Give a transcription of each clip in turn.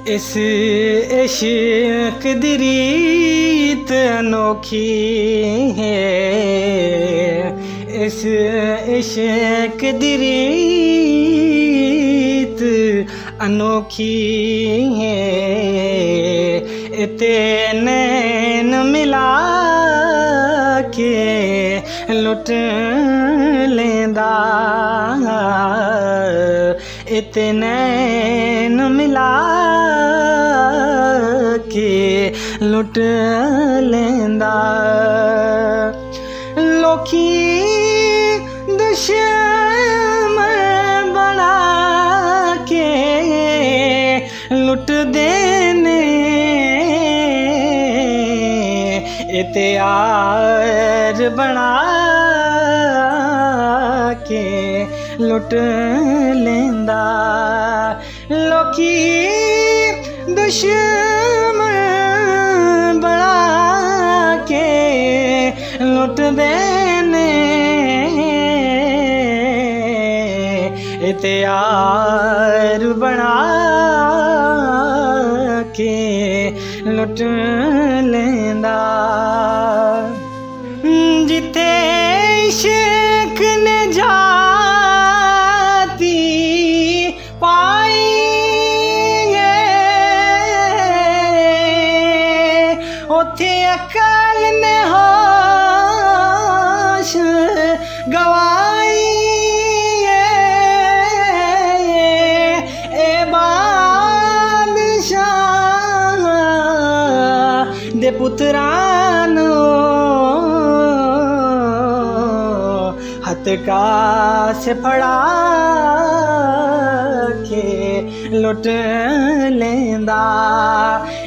इस इश्क दी रीत अनोखी है। इस इश्क दी रीत अनोखी है। इते नैन मिला के लुट लेंदा। इते नैन मिला के लुट लेंदा। लोकी दुश्मन बना के लुट देने। इते यार बना के लुट लेंदा। लोकी दुश्मन बना के लुट देने। इते यार बना के लुट लेंदा। जिते इश्क ने जाती पाई उथे अकल ने होश गवाई। ए बादशाह दे पुत्रां नू हथ का से फड़ा के लुट लेंदा।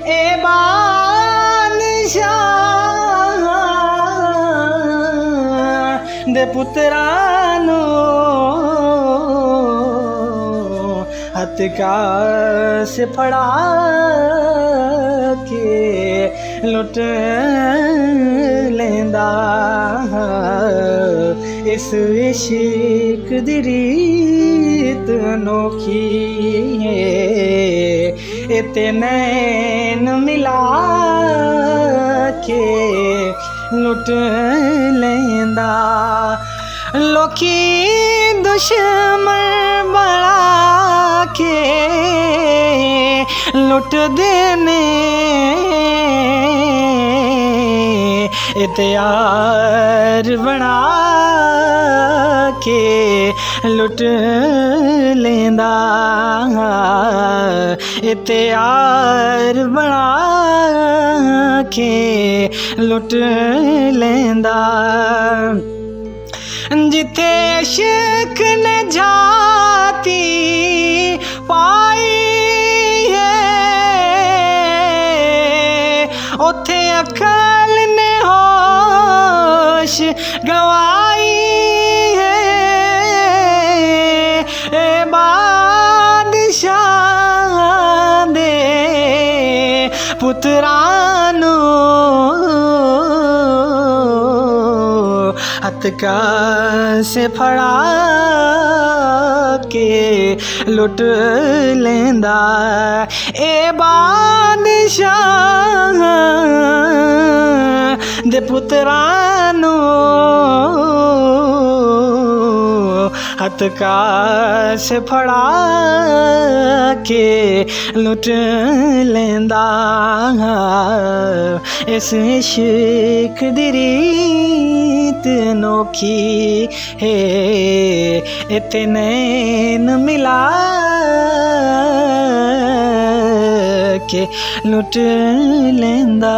ए बादशाह दे पुत्रां नू हथ का से फड़ा के लुट लेंदा। इस इश्क दी रीत अनोखी है। इते नैन मिला के लुट लेंदा। लोकी दुश्मन बना के लुट देने। इते यार बना के लुट लेंदा। इते यार बना के लुट लेंदा। जिथे इश्क ने जाती पाई है उथे अकल ने होश गवाई है। ए बादशाह दे पुत्रां नू हथ का से फड़ा के लुट लेंदा। ए बादशाह दे पुत्रां नू हथ का से फड़ा के लुट लेंदा। इस इश्क दी रीत अनोखी है। इते नैन मिला के लुट लेंदा।